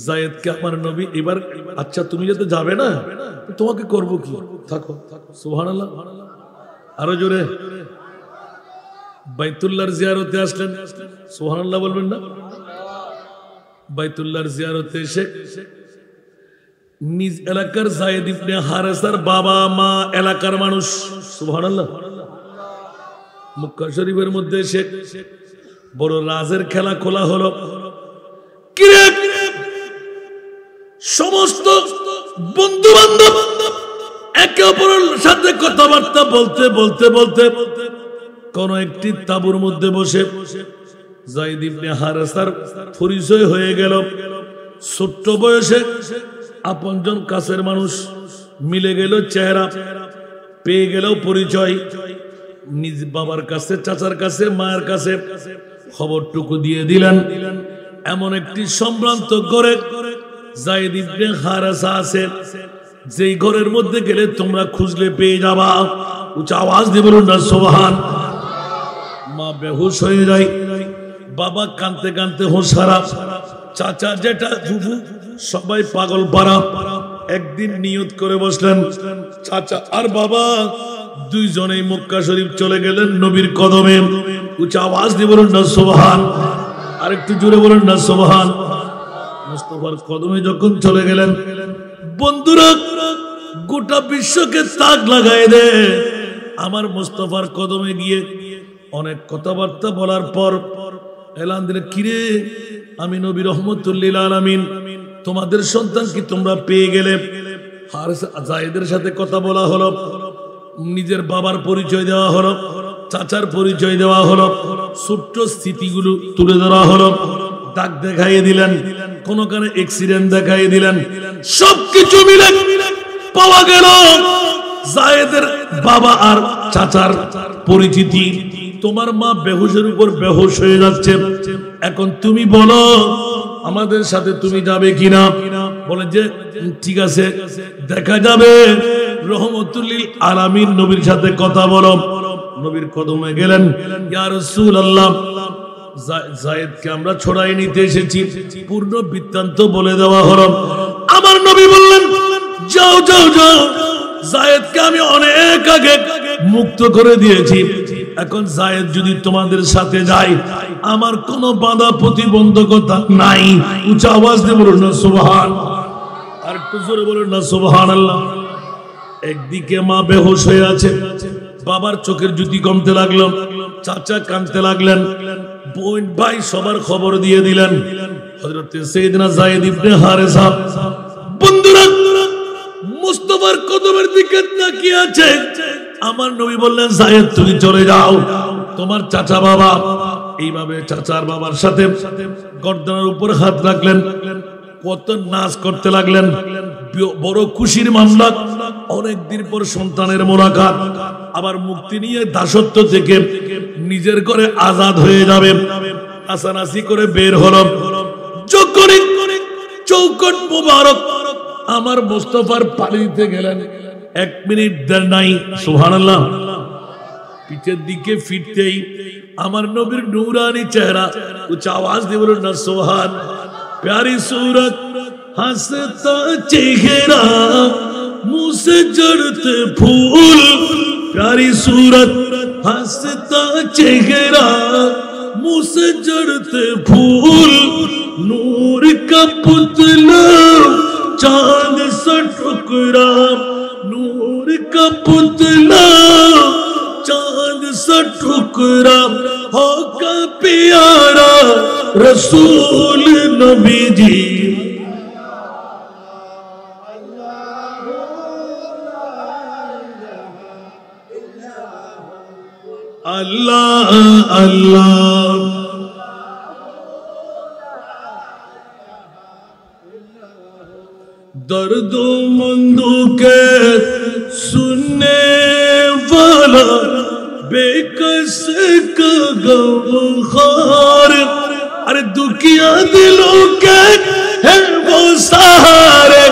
যায়েদকে আমার নবী এবার, আচ্ছা তুমি যেতে যাবে না, তোমাকে করব কি, থাকো, সুবহানাল্লাহ। আরো জোরে বাইতুল্লাহর জিয়ারতে আসলেন, সুবহানাল্লাহ বলবেন না। বাইতুল্লাহর জিয়ারতে এসে নিজ এলাকার যায়েদ ইবনে হারেসার বাবা মা এলাকার মানুষ, সুবহানাল্লাহ, মক্কা শরীফের মধ্যে এসে বড় রাজের খেলা খোলা হলো। সমস্ত বন্ধু বান্ধব একে অপরের সাথে কথাবার্তা বলতে বলতে বলতে কোন একটি তাঁবুর মধ্যে বসে যায়েদ ইবনে হারেসার পরিচয় হয়ে গেল। ছোট্ট বয়সে আপনজন কাছের মানুষ মিলে গেল, চেহারা পেয়ে গেল, পরিচয় নিজ বাবার কাছে, চাচার কাছে, মায়ের কাছে খবরটুকু দিয়ে দিলেন। এমন একটি সম্ভ্রান্ত ঘরে যায়েদ ইবনে হারেসা আছে, যেই ঘরের মধ্যে গেলে তোমরা খুঁজলে পেয়ে যাবা। উচ্চ আওয়াজ দিয়ে বলুন না সুবহান। মা বেহুশ হয়ে যায়, বাবা কাঁদতে কাঁদতে হোশ হারাপ, চাচা জেঠা ফুফু সবাই পাগল পারা। একদিন নিয়ত করে বসলেন, চাচা আর বাবা দুইজনেই মক্কা শরীফ চলে গেলেন নবীর কদমে। উচ্চ আওয়াজ দিয়ে বলুন না সুবহান। আরেকটু জোরে বলুন না সুবহান। মুস্তাফার কদমে যখন চলে গেলেন, বন্ধুরা গোটা বিশ্বকে তাক লাগাই দে। আমার মুস্তাফার কদমে গিয়ে অনেক কথাবার্তা বলার পর এলান দিলে, কিরে আমি নবী রহমতুল লিল আলামিন, তোমাদের সন্তান কি তোমরা পেয়ে গেলে? জায়েদের সাথে কথা বলা হলো, নিজের বাবার পরিচয় দেওয়া হলো, চাচার পরিচয় দেওয়া হলো, ছোট্ট স্মৃতিগুলো তুলে ধরা হলো, দাগ দেখাইয়ে দিলেন, কোনখানে অ্যাক্সিডেন্ট দেখাইয়ে দিলেন। সবকিছু মিলে পাওয়া গেল জায়েদের বাবা আর চাচার পরিচিতি। তোমার মা বেহুশের উপর বেহুশ হয়ে যাচ্ছে, এখন তুমি বলো আমাদের সাথে তুমি যাবে কিনা? বলে যে ঠিক আছে, দেখা যাবে, রহমতুল লিল আলামিন নবীর সাথে কথা বলো। নবীর কদমে গেলেন, ইয়া রাসূলুল্লাহ, জায়েদকে আমরা ছড়াই নিতে এসেছি। পূর্ণ বৃত্তান্ত বলে দেওয়া হলো। আমার নবী বললেন, যাও যাও যাও, জায়েদকে আমি অনেক আগে মুক্ত করে দিয়েছি। এখন জায়েদ যদি তোমাদের সাথে যায়, আমার কোনো বাধা প্রতিবন্ধকতা নাই। উচ্চ আওয়াজ দিয়ে বলুন না সুবহান, আর একটু জোরে বলুন না সুবহানাল্লাহ। একদিকে মা বেহুশ হয়ে আছে, বাবার চোখের জ্যোতি কমতে লাগলো, চাচা কাঁদতে লাগলেন, বোন ভাই সবার খবর দিয়ে দিলেন। হযরত সাইয়েদনা যায়েদ ইবনে হারেসা বন্ধুরা মুস্তাফার কদমের দিকে তাকিয়ে আছে। আমার নবী বললেন, যায়েদ তুমি চলে যাও, তোমার চাচা বাবা। এইভাবে চাচার বাবার সাথে গর্দনের উপর হাত রাখলেন, কত নাচ করতে লাগলেন। বড় খুশির মামলা, অনেকদিন পর সন্তানের মোলাকাত, আবার মুক্তি নিয়ে দাসত্ব থেকে নিজের ঘরে আজাদ হয়ে যাবে। আসানাসি করে বের হলো, যখনই চৌকট মুবারক আমার মুস্তাফার পানি দিতে গেলেন, 1 মিনিট দেরি নাই। সুবহানাল্লাহ। পিছের দিকে ফিরতেই আমার নবীর নূরানি চেহারা, উচ্চ আওয়াজ দিয়ে বলুন না সুবহান। प्यारी सूरत हंसता चेहरा मुंह से जड़ते फूल, प्यारी सूरत हंसता चेहरा मुंह से जड़ते फूल, नूर का पुतला चांद सा टुकड़ा, नूर का पुतला चांद सा टुकड़ा, हो का प्यारा रसूल नबी जी। अल्लाह अल्लाह दर्दो मंदों के सुनने वाला, बेकस का गमखार, अरे दुखिया दिलों के है वो सहारे,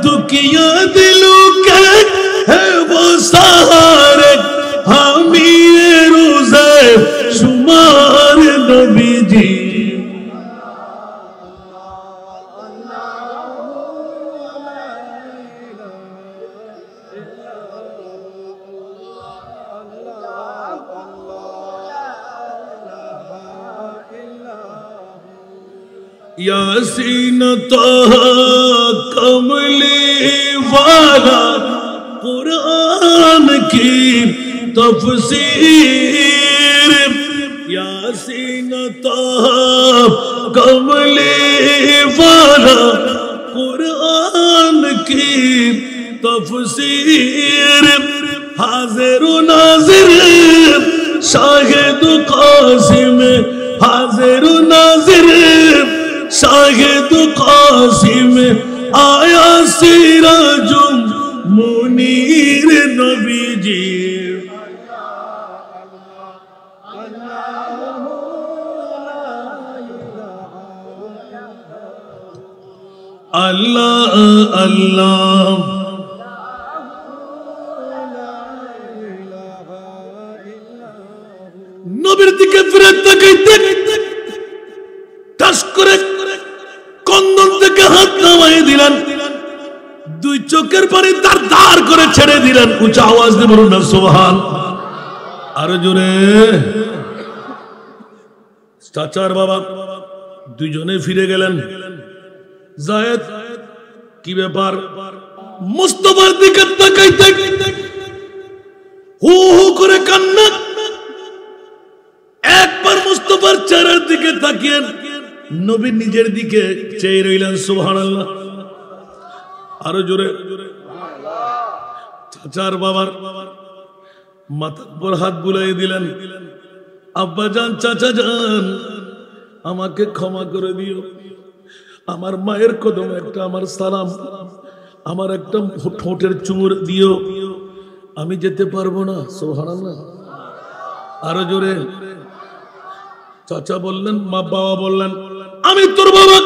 दुखिया दिलों के है वो सहारे, हामी रोज़े शुमार नबी जी। यासीन ताहा कमली वाला, कुरान की तफसीर, यासीन ताहा कमली वाला, कुरान की तफसीर, हाजिर नाजिर शाहिद कासिम, हाजिर नाजिर शाहिद कासिम, आया सिराजुम मुनीर नबी जी। अल्लाह अल्लाह নবীর দিকে ফিরে তাকাইতে টাস করে কন্দন থেকে হাত নামাই দিলেন, দুই চোখের পানি দাঁড় দাঁড় করে ছেড়ে দিলেন। উচ্চ আওয়াজ দিয়ে বলুন না সুবহান, আরো জোরে। চাচার বাবা দুইজনে ফিরে গেলেন, জায়েদ কি ব্যাপার? মুস্তাফার দিকে তাকাইতে হু হু করে কান্না। একবার মুস্তাফার চেহারার দিকে তাকিয়ে নবী নিজের দিকে চেয়ে রইলেন। সুবহানাল্লাহ। আরো জোরে। চাচার বাবার মাথার উপর হাত বুলাই দিলেন। আব্বা জান, চাচা জান, আমাকে ক্ষমা করে দিও। আমার মায়ের কদমে একটা আমার সালাম, আমার একটা ঠোঁটের চুমুর দিও। আমি যেতে পারবো না। সুবহানাল্লাহ। আরো জোরে। চাচা বললেন, মা বাবা বললেন, আমি তোর বাবা,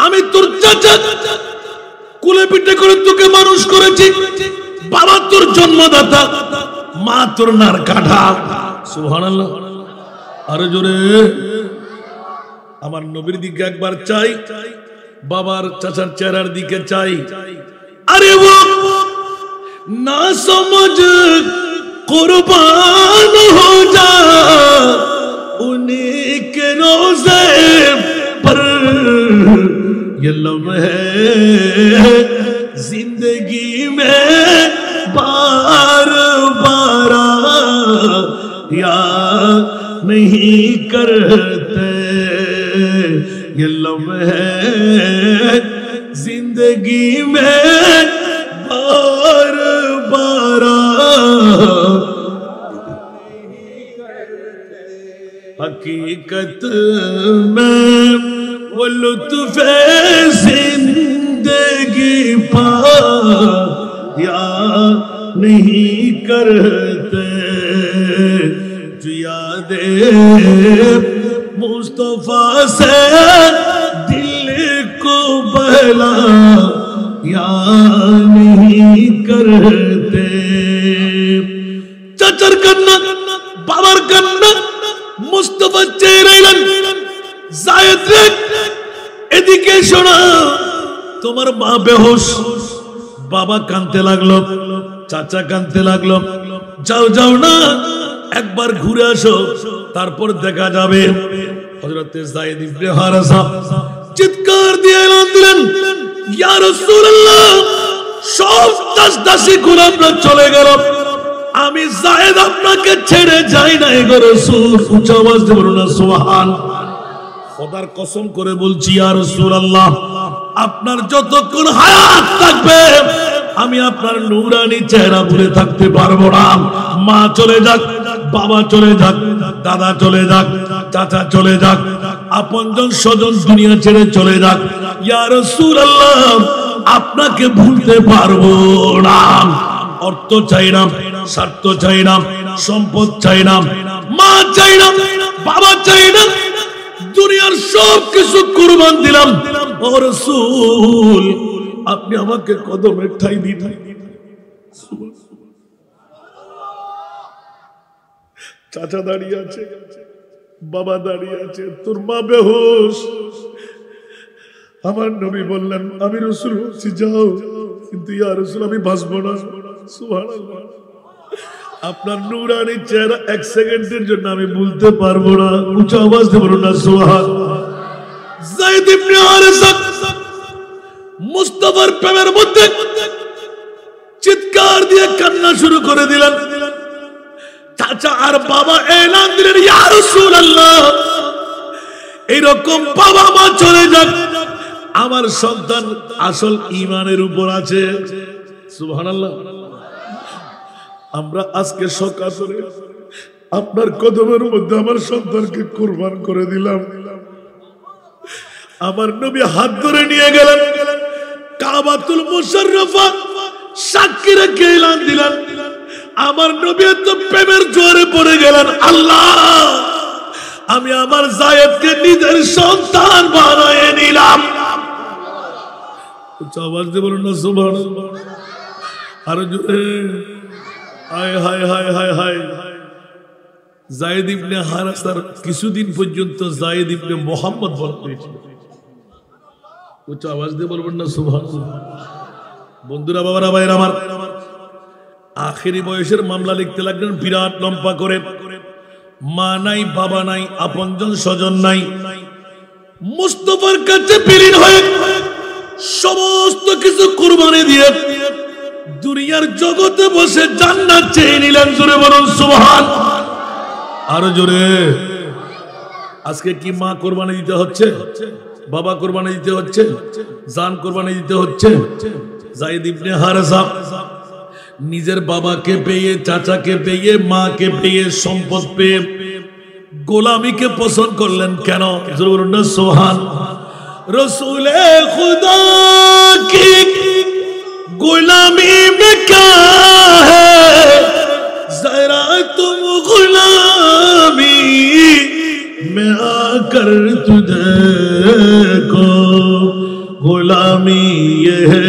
আমি তোর চাচা, কুলে পিঠে করে তোকে মানুষ করেছি। বাবা তোর জন্মদাতা, মা তোর নার কাঠা। সুবহানাল্লাহ। আরো জোরে। আমার নবীর দিকে একবার চাই, বাবার চাচার চেহারার দিকে চাই। আরে ও না সমঝ কুরবান হো যা उन्हीं के रोज़े पर ये लम्हे जिंदगी में बार बार याद नहीं करते। ये लम्हे जिंदगी में बार बार हकीकत में वो लुत्फ़ जिंदगी पाया नहीं करते। जो यादे मुस्तफा से दिल को बहला या नहीं करते। चाचर कन्ना, बाबर कन्ना, মুস্তাফা চেয়ে রইলেন। জায়েদ রে, এদিকে শোনা, তোমার মা বেহুশ। বাবা কাঁদতে লাগলো, চাচা কাঁদতে লাগলো। যাও যাও না, একবার ঘুরে আসো, তারপর দেখা যাবে। হযরত যায়েদ ইবনে হারেসা চিৎকার দিয়ে এলান দিলেন, ইয়া রাসূলুল্লাহ, সব দাসী গোলামরা চলে গেল, আমি জায়েদ আপনাকে ছেড়ে যাই না গো রাসূল। উচ্চ আওয়াজ দিয়ে বলুন না সুবহান। খোদার কসম করে বলছি ইয়া রাসূলুল্লাহ, আপনার যতক্ষণ হায়াত থাকবে আমি আপনার নূরানি চেহারা ভুলে থাকতে পারবো না। মা চলে যাক, বাবা চলে যাক, দাদা চলে যাক, চাচা চলে যাক, আপনজন স্বজন দুনিয়া ছেড়ে চলে যাক, ইয়া রাসূলুল্লাহ আপনাকে ভুলতে পারবো না। অর্থ চাই না, স্বার্থ চাই না, সম্পদ চাই না, মা চাই না, বাবা চাই না, দুনিয়ার সব কিছু কুরবান দিলাম। ও রাসূল, আপনি আমাকে কদমে ঠাই দিন। চাচা দাঁড়িয়ে আছে, বাবা দাঁড়িয়ে আছে, তোর মা বেহুশ। আমার নবী বললেন, আমি রাসূল বলছি যাও, কিন্তু ইয়া রাসূল আমি বাঁচবো না। সুবহানাল্লাহ। আপনার নূরানি চেহারা এক সেকেন্ডের জন্য আমি ভুলতে পারবো না। উচ্চ আওয়াজ দিয়ে বলুন না সুবহান। যায়েদ ইবনে হারেসা মুস্তাফার প্রেমের মধ্যে চিৎকার দিয়ে কান্না শুরু করে দিলেন। চাচা আর বাবা এলান দিলেন, ইয়া রাসূলুল্লাহ, এরকম বাবা মা চলে যাক, আমার সন্তান আসল ঈমানের উপর আছে। সুবহানাল্লাহ। আমরা আজকে সকালে আপনার কদমের মধ্যে আমার সন্তানকে কুরবান করে দিলাম। আমার নবী হাত ধরে নিয়ে গেলেন, কাবাতুল মুশাররফা সাক্ষী রেখে এলান দিলেন। আমার নবী তো প্রেমের জোরে পড়ে গেলেন, আল্লাহ আমি আমার জায়েদকে নিজের সন্তান বানিয়ে নিলাম। আওয়াজ দিয়ে বলুন না সুবহানাল্লাহ। আর জোরে হায় হায় হায় হায় হায়। যায়েদ ইবনে হারেসার কিছুদিন পর্যন্ত যায়েদ ইবনে মুহাম্মদ বলা হয়েছিল। উচ্চ আওয়াজ দিয়ে বলবেন না সুবহানাল্লাহ। বন্ধুরা, বাবারা, ভাইরা আমার, আখেরি বয়সের মামলা লিখতে লাগলেন বিরাট লম্বা করে। মা নাই, বাবা নাই, আপনজন স্বজন নাই, মুস্তাফার কাছে বিলীন হয়ে সমস্ত কিছু কুরবানি দিয়ে দুনিয়ার জগতে বসে জান্নাত চেয়ে নিলেন। জোরে বলুন সুবহান। আরো জোরে। আজকে কি মা কুরবানি দিতে হচ্ছে, বাবা কুরবানি দিতে হচ্ছে, জান কুরবানি দিতে হচ্ছে? যায়েদ ইবনে হারেসা নিজের বাবাকে পেয়ে, চাচাকে পেয়ে, মাকে পেয়ে, সম্পদ পেয়ে গোলামিকে পছন্দ করলেন কেন? জোরে বলুন না সুবহান। रसूले खुदा की गुलामी में क्या है, जरा तुम गुलामी में आकर तुझे को गुलामी ये है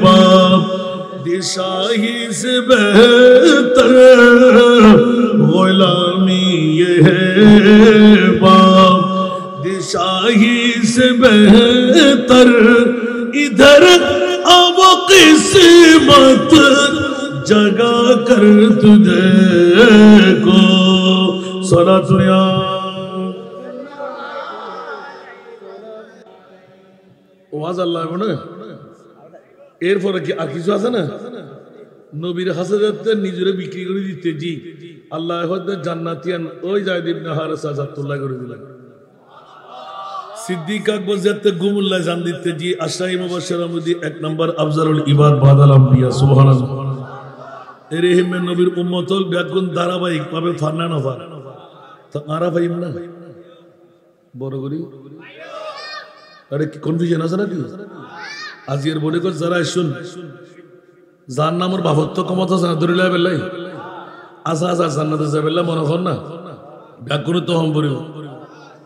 बाप दिशाही से बेहतर, गुलामी ये है बाप शाही से बेहतर, इधर अब किस्मत जगा कर तुझे को सलातुया। ওয়াজ আল্লাহ মনে এরপরে কি আর কিছু আছে না? নবীর হাসাতে নিজেরে বিক্রি করে দিতে, জি আল্লাহ হয়তো জান্নাতিয়ান ওই যায়েদ ইবনে হারেসা জাতুল্লাহ করে দিলেন। সিদ্দিক আকবর যাতে গুমুল্লাহ জান দিতে, জি আশরাই মুবাশশিরার মধ্যে এক নাম্বার আফজালুল ইবাদ বাদাল আম্বিয়া সুবহানাল্লাহ। এর হেমে নবীর উম্মতল ব্যাগুন ধারাবাহিক ভাবে ফান্নানো হয় তো আরা ভাইম না বড় করি। আরে কি কনফিউশন আছে নাকি? আজকের বলে কর যারা শুন যার নামের বাবত্ব ক্ষমতা আছে না ধরিলা বেলাই আসা আসা জান্নাতে যাবে মনে কর না। ব্যাগুণত্ব হম পড়িব,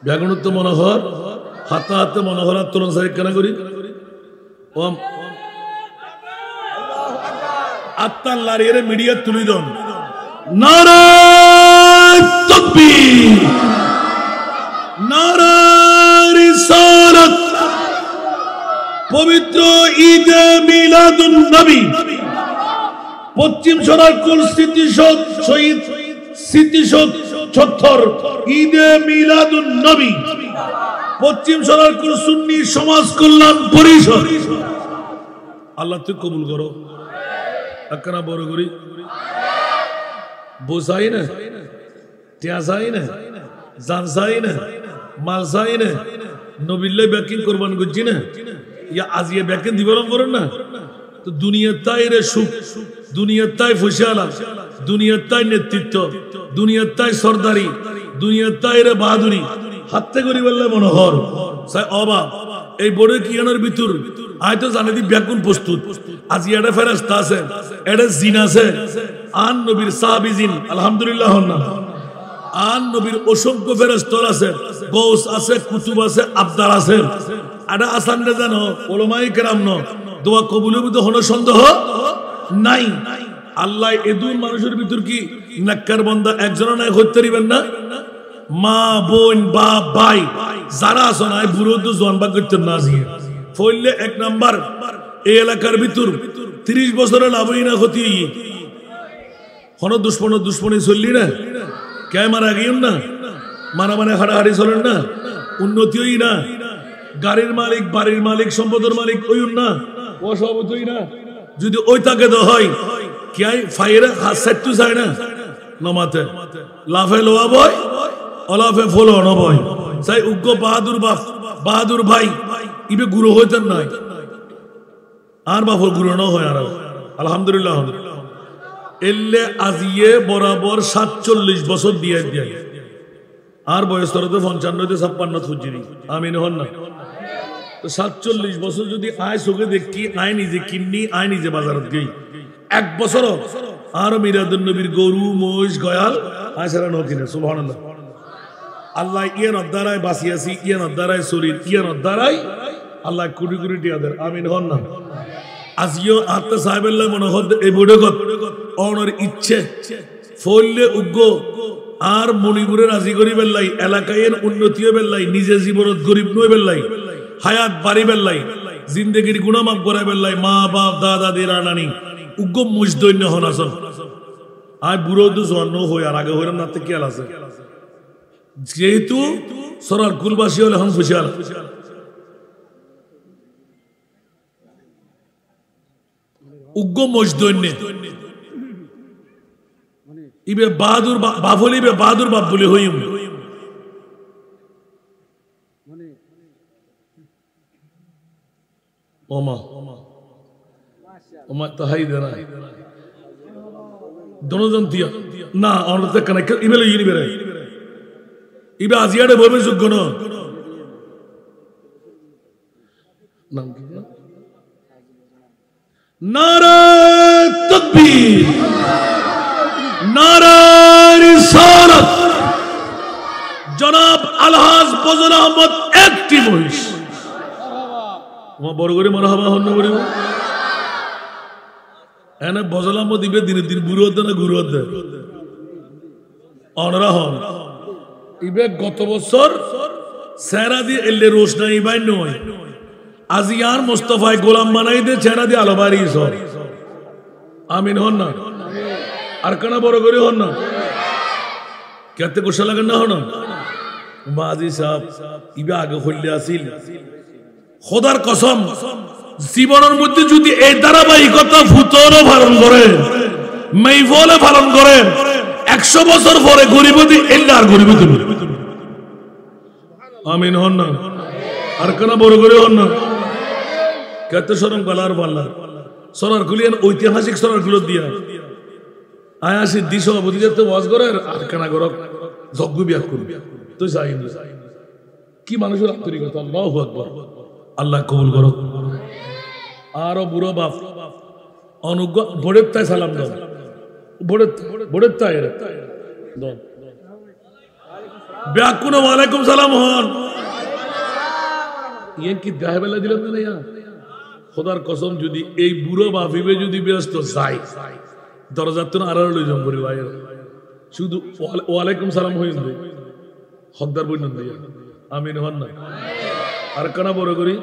ব্যাগুণত্ব মনে হর হাতে হাতে মনে হরার তুলন সাহেব কেন করি আত্মার লারিয়ে মিডিয়া তুলি দন নারায়ে তাকবীর, নারায়ে রিসালাত। পবিত্র ঈদে মিলাদুন নবী পশ্চিম সোনারকুল স্মৃতিসৌধ শহীদ স্মৃতিসৌধ চত্বর ঈদে মিলাদুন নবী পশ্চিম সোনারকুল সুন্নি সমাজ কল্যাণ পরিষদ। আল্লাহ তুই কবুল করো। একখানা বড় করি বোঝাই না, টিয়া চাই না, জান চাই না, মাল চাই না, নবিল্লে ব্যাকিং করবান করছি না, ইয়া আজিয়ে ব্যাকিং দিবরম করেন না তো দুনিয়ার তাই রে সুখ, দুনিয়ার তাই ফসিয়ালা, দুনিয়ার তাই নেতৃত্ব, দুনিয়ার তাই সরদারি, দুনিয়ার তাই রে বাহাদুরি হাতে করি বললে মনে হর অবা এই বড় কিয়ানোর ভিতর আয় তো জানে দি ব্যাকুন প্রস্তুত। আজ এটা ফেরেশতা আছে, এটা জিন আছে, আন নবীর সাহাবী জিন আলহামদুলিল্লাহ না, আন নবীর অসংখ্য ফেরেশতা আছে, গৌস আছে, কুতুব আছে, আবদার আছে। এটা আসান রে জানো ওলামায়ে কেরাম ন দোয়া কবুলের মধ্যে কোনো সন্দেহ নাই। আল্লাহ এদুন মানুষের ভিতর কি নেককার বান্দা একজন নাই হতে পারিবেন না? মা বোন বাপ ভাই যারা আছো না বুড়ো তো জোয়ান বা করতে না জিয়ে ফইলে এক নাম্বার এই এলাকার ভিতর 30 বছরের লাভই না ক্ষতি কোনো দুশ্মনী চললি না কে মারা গিয়েন না মারা মানে হাড়াহাড়ি চলেন না উন্নতি হই না গাড়ির মালিক বাড়ির মালিক সম্পদের মালিক হইন না অসভাপতি হই না যদি ওই তাকে তো হয় কি ফাইরে হাত সেটু যায় না নমাতে লাফে লোয়া বয় অলাফে ফলো নবয় সাই উগ্র বাহাদুর বাপ বাহাদুর ভাই ইবে গুরু হইতেন নাই আর বাপর গুরু ন হয় আর আলহামদুলিল্লাহ এলে আজিয়ে বরাবর 47 বছর দিয়ে দিয়ে আর বয়স তো 55 56 ফুজিরি আমিন হন না তো 47 বছর যদি আয় চোখে দেখি আয় নিজে কিন্নি আয় নিজে বাজারত গই এক বছর আর মিরাদুন নবীর গরু মহিষ গয়াল আয় সারা ন কিনে সুবহানাল্লাহ আল্লাহ ইয়ান দ্বারাই বাঁচিয়েছি ইয়ান দ্বারাই শরীর ইয়ান দ্বারাই আল্লাহ কোটি কোটি টিয়াদের আমিন হন না আজিও আত্মা সাহেবেল্লাহ মনে হদ এই বড়গত অনর ইচ্ছে ফললে উগ্র আর মণিপুরের রাজি করিবেন লাই এলাকায় উন্নতি হইবেন লাই নিজে জীবনত গরিব নইবেন লাই হায়াত বাড়িবেন লাই জিন্দেগির গুনাহ মাফ করাইবেন লাই মা বাপ দাদা দিরা নানি উগ্র মুজদৈন্য হন আসল আর বুড়ো তো জন্ম হই আর আগে হইরাম না কি আছে যেহেতু সরার কুলবাসী হলে হম খুশাল উগ্র মজদৈন্য ইবে বাহাদুর বাফলি বে বাহাদুর বাপ বলে হইম ওমা ওমা তাহাই দেনা দনজন দিয়া না অনতে কানেক্ট ইমেল ইনি বেরে ইবে আজিয়াড়ে বলবে যোগ্য না নাম কি নারা তাকবীর নারা রিসালাত জনাব আলহাজ ফজল আহমদ একটি মহিষ ওমা বড় করে মারহাবা হন বলি এনে ফজল আহমদ ইবে দিনে দিন বুড়ো হতে না গুরু হতে অনরা হন ইবে গত বছর সেরা দিয়ে এলে রোশনা ইবাই নয় আজ ইয়ার মুস্তাফায় গোলাম বানাই দে চেহারা দিয়ে আলো বাড়ি সর আমিন হন না আর কানা বড় করে হন না কেতে গোসা লাগেন না হন বাজি সাহেব ইবে আগে হইলে আসিল খোদার কসম জীবনের মধ্যে যদি এই ধারাবাহিকতা ফুতরও পালন করে মেইফলে পালন করে 100 বছর পরে গরিবতী এলে আর গরিবতী আমিন হন না আর কানা বড় করে হন না কেতে সরম গালার পাল্লা সরার খুলিয়ান ঐতিহাসিক সরার গুলো দিয়া আয়াসি দিশ অবধিতে ওয়াজ করে আর কানা গরক যজ্ঞ বিয়া করবি তুই চাই কি মানুষের আন্তরিকতা আল্লাহু আকবার আল্লাহ কবুল করো আরো বুড়ো বাপ অনুজ্ঞ বড়ের তাই সালাম দাও বড়ের তাই ব্যাকুন ওয়ালাইকুম সালাম হন ইয়ে কি গায়ে বেলা দিলাম না ইয়া খোদার কসম যদি এই বুড়ো বাপিবে যদি ব্যস্ত যাই দরজার তো আর লই যাম করি ভাই শুধু ওয়ালাইকুম সালাম হইন দে হকদার বইন দিয়া আমিন হন না আর কানা বড় করি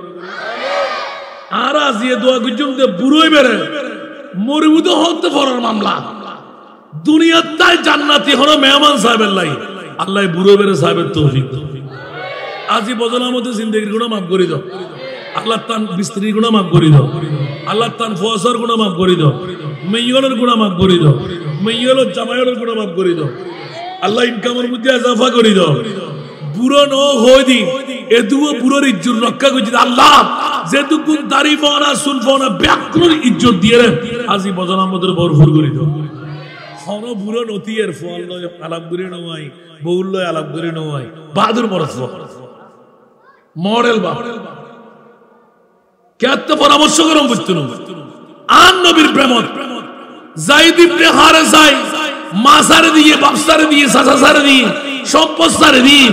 আর আজিয়ে দোয়া গুজুম দে বুড়োই বেরে মরিবুদ হতে ফরার মামলা দুনিয়ার তাই জান্নাতি হলো মেহমান সাহেবের লাই আল্লাহ বুড়ো বেরে সাহেবের তৌফিক আজি বদল আমাদের জিন্দগির গুনাহ মাফ করে দাও আল্লাহ তান বিস্ত্রির গুনাহ মাফ করে দাও আল্লাহ তান ফসর গুনাহ মাফ করে দাও মেইয়লের গুনাহ মাফ করে দাও মেইয়লের জামাইয়ের গুনাহ মাফ করে দাও আল্লাহ ইনকামের মধ্যে ইজাফা করে দাও বুড়ো ন হই দি এদুও বুড়োর ইজ্জত রক্ষা করছি আল্লাহ যেটুকুন তারিফনা সুলফনা ব্যাকরণ ইজ্জত দিয়ে আজি বদল আমাদের ভরপুর করে দাও হন বুড়ো নতি এর ফল নয় আলাপ করে নয় বউল আলাপ করে নয় বাহাদুর মরফ মডেল বাপ কেত পরামর্শ করম বুঝতো না আন নবীর প্রেমত যায়েদ ইবনে হারেসা মাসারে দিয়ে বাপসারে দিয়ে সাসাসারে দিয়ে সম্পদ সারে দিয়ে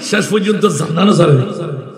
শেষ পর্যন্ত জান্নাত সারে দিয়ে